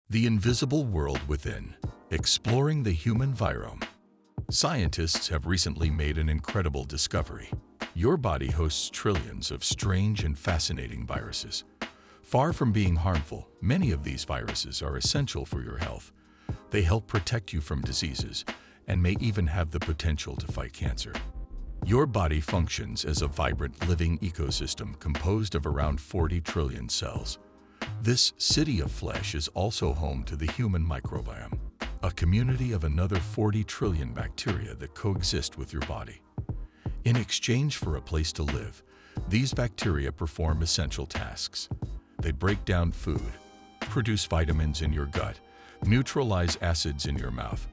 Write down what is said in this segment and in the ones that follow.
The Invisible World Within, Exploring the Human Virome. Scientists have recently made an incredible discovery. Your body hosts trillions of strange and fascinating viruses. Far from being harmful, many of these viruses are essential for your health. They help protect you from diseases and may even have the potential to fight cancer. Your body functions as a vibrant, living ecosystem composed of around 40 trillion cells. This city of flesh is also home to the human microbiome, a community of another 40 trillion bacteria that coexist with your body. In exchange for a place to live, these bacteria perform essential tasks. They break down food, produce vitamins in your gut, neutralize acids in your mouth,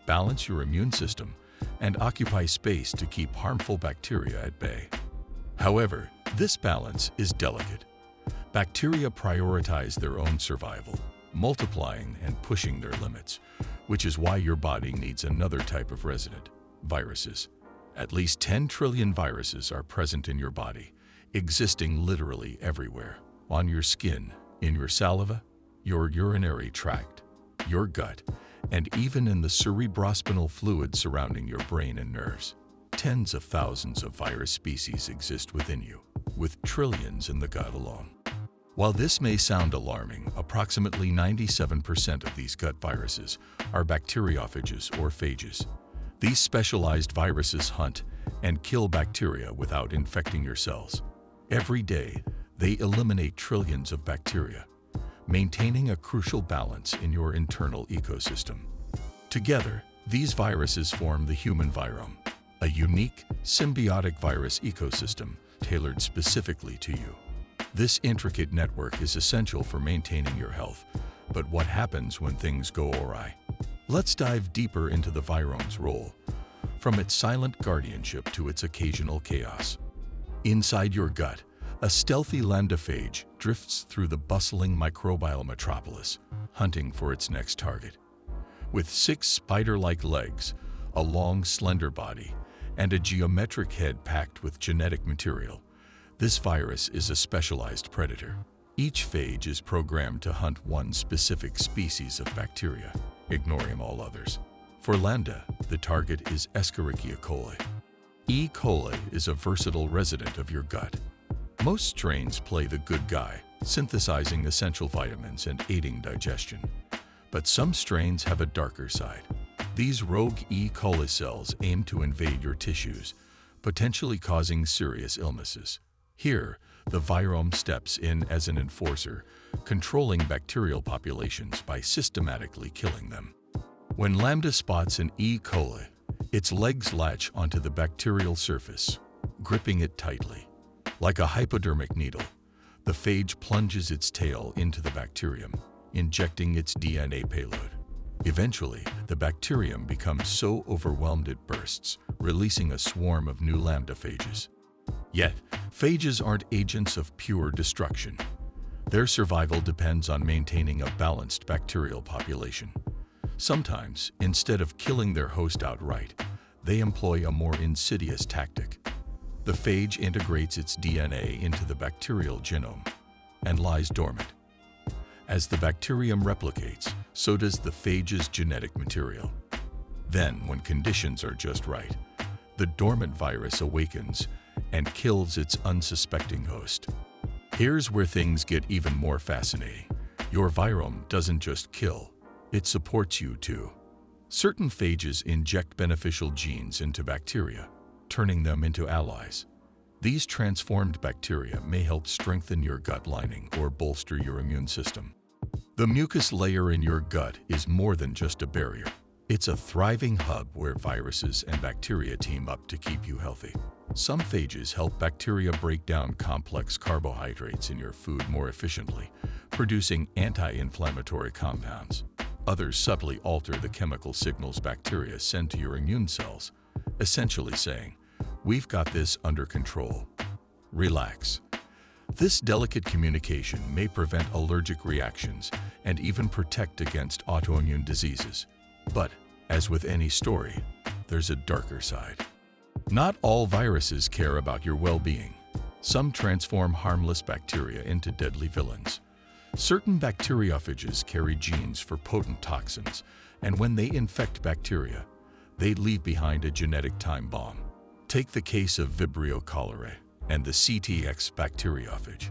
balance your immune system, and occupy space to keep harmful bacteria at bay. However, this balance is delicate. Bacteria prioritize their own survival, multiplying and pushing their limits, which is why your body needs another type of resident, viruses. At least 10 trillion viruses are present in your body, existing literally everywhere, on your skin, in your saliva, your urinary tract, your gut, and even in the cerebrospinal fluid surrounding your brain and nerves. Tens of thousands of virus species exist within you, with trillions in the gut alone. While this may sound alarming, approximately 97% of these gut viruses are bacteriophages or phages. These specialized viruses hunt and kill bacteria without infecting your cells. Every day, they eliminate trillions of bacteria, maintaining a crucial balance in your internal ecosystem. Together, these viruses form the human virome, a unique, symbiotic virus ecosystem tailored specifically to you. This intricate network is essential for maintaining your health, but what happens when things go awry? Let's dive deeper into the virome's role, from its silent guardianship to its occasional chaos. Inside your gut, a stealthy lambda-phage drifts through the bustling microbial metropolis, hunting for its next target. With 6 spider-like legs, a long, slender body, and a geometric head packed with genetic material, this virus is a specialized predator. Each phage is programmed to hunt one specific species of bacteria, ignoring all others. For lambda, the target is Escherichia coli. E. coli is a versatile resident of your gut. Most strains play the good guy, synthesizing essential vitamins and aiding digestion. But some strains have a darker side. These rogue E. coli cells aim to invade your tissues, potentially causing serious illnesses. Here, the virome steps in as an enforcer, controlling bacterial populations by systematically killing them. When lambda spots an E. coli, its legs latch onto the bacterial surface, gripping it tightly. Like a hypodermic needle, the phage plunges its tail into the bacterium, injecting its DNA payload. Eventually, the bacterium becomes so overwhelmed it bursts, releasing a swarm of new lambda-phages. Yet, phages aren't agents of pure destruction. Their survival depends on maintaining a balanced bacterial population. Sometimes, instead of killing their host outright, they employ a more insidious tactic. The phage integrates its DNA into the bacterial genome and lies dormant. As the bacterium replicates, so does the phage's genetic material. Then, when conditions are just right, the dormant virus awakens and kills its unsuspecting host. Here's where things get even more fascinating. Your virome doesn't just kill, it supports you too. Certain phages inject beneficial genes into bacteria, turning them into allies. These transformed bacteria may help strengthen your gut lining or bolster your immune system. The mucus layer in your gut is more than just a barrier. It's a thriving hub where viruses and bacteria team up to keep you healthy. Some phages help bacteria break down complex carbohydrates in your food more efficiently, producing anti-inflammatory compounds. Others subtly alter the chemical signals bacteria send to your immune cells, essentially saying, "We've got this under control. Relax." This delicate communication may prevent allergic reactions and even protect against autoimmune diseases. But, as with any story, there's a darker side. Not all viruses care about your well-being. Some transform harmless bacteria into deadly villains. Certain bacteriophages carry genes for potent toxins, and when they infect bacteria, they leave behind a genetic time bomb. Take the case of Vibrio cholerae and the CTX bacteriophage.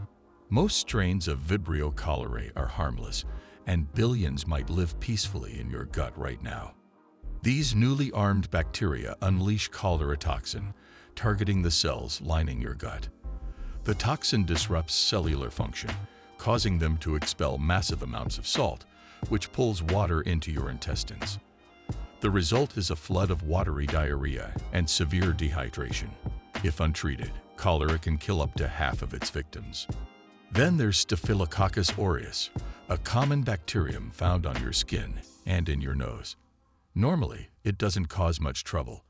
Most strains of Vibrio cholerae are harmless, and billions might live peacefully in your gut right now. These newly armed bacteria unleash cholera toxin, targeting the cells lining your gut. The toxin disrupts cellular function, causing them to expel massive amounts of salt, which pulls water into your intestines. The result is a flood of watery diarrhea and severe dehydration. If untreated, cholera can kill up to half of its victims. Then there's Staphylococcus aureus, a common bacterium found on your skin and in your nose. Normally, it doesn't cause much trouble.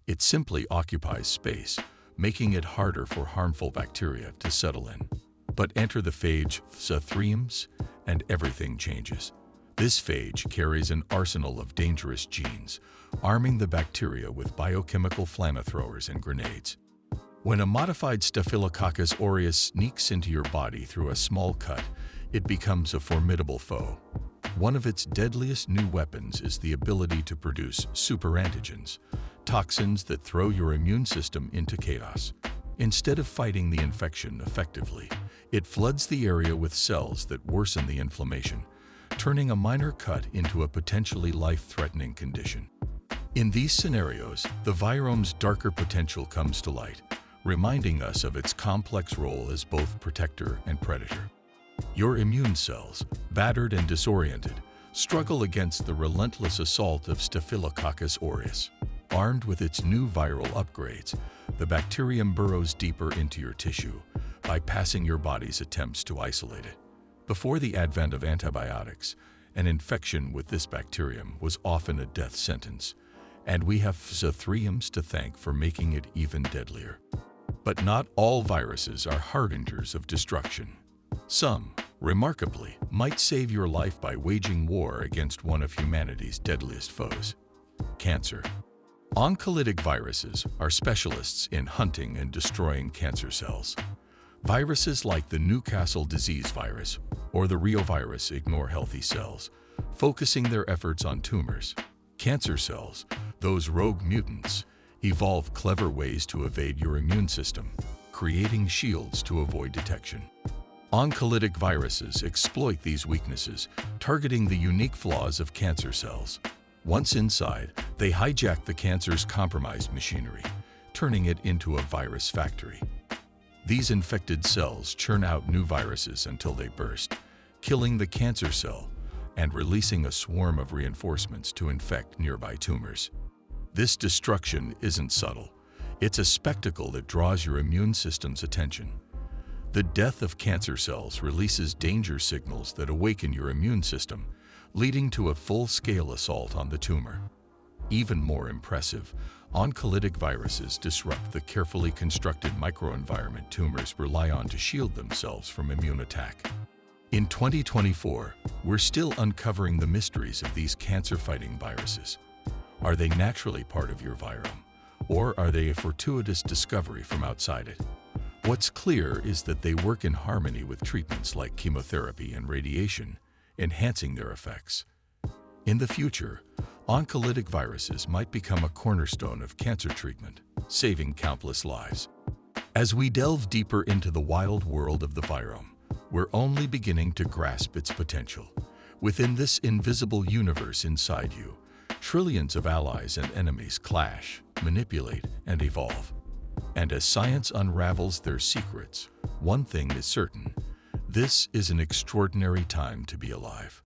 It simply occupies space, making it harder for harmful bacteria to settle in. But enter the phage virome, and everything changes. This phage carries an arsenal of dangerous genes, arming the bacteria with biochemical flamethrowers and grenades. When a modified Staphylococcus aureus sneaks into your body through a small cut, it becomes a formidable foe. One of its deadliest new weapons is the ability to produce superantigens, toxins that throw your immune system into chaos. Instead of fighting the infection effectively, it floods the area with cells that worsen the inflammation, turning a minor cut into a potentially life-threatening condition. In these scenarios, the virome's darker potential comes to light, reminding us of its complex role as both protector and predator. Your immune cells, battered and disoriented, struggle against the relentless assault of Staphylococcus aureus. Armed with its new viral upgrades, the bacterium burrows deeper into your tissue, bypassing your body's attempts to isolate it. Before the advent of antibiotics, an infection with this bacterium was often a death sentence, and we have viromes to thank for making it even deadlier. But not all viruses are harbingers of destruction. Some, remarkably, might save your life by waging war against one of humanity's deadliest foes: cancer. Oncolytic viruses are specialists in hunting and destroying cancer cells. Viruses like the Newcastle disease virus or the reovirus ignore healthy cells, focusing their efforts on tumors. Cancer cells, those rogue mutants, evolve clever ways to evade your immune system, creating shields to avoid detection. Oncolytic viruses exploit these weaknesses, targeting the unique flaws of cancer cells. Once inside, they hijack the cancer's compromised machinery, turning it into a virus factory. These infected cells churn out new viruses until they burst, killing the cancer cell and releasing a swarm of reinforcements to infect nearby tumors. This destruction isn't subtle. It's a spectacle that draws your immune system's attention. The death of cancer cells releases danger signals that awaken your immune system, leading to a full-scale assault on the tumor. Even more impressive, oncolytic viruses disrupt the carefully constructed microenvironment tumors rely on to shield themselves from immune attack. In 2024, we're still uncovering the mysteries of these cancer-fighting viruses. Are they naturally part of your virome, or are they a fortuitous discovery from outside it? What's clear is that they work in harmony with treatments like chemotherapy and radiation, enhancing their effects. In the future, oncolytic viruses might become a cornerstone of cancer treatment, saving countless lives. As we delve deeper into the wild world of the virome, we're only beginning to grasp its potential. Within this invisible universe inside you, trillions of allies and enemies clash, manipulate, and evolve. And as science unravels their secrets, one thing is certain: this is an extraordinary time to be alive.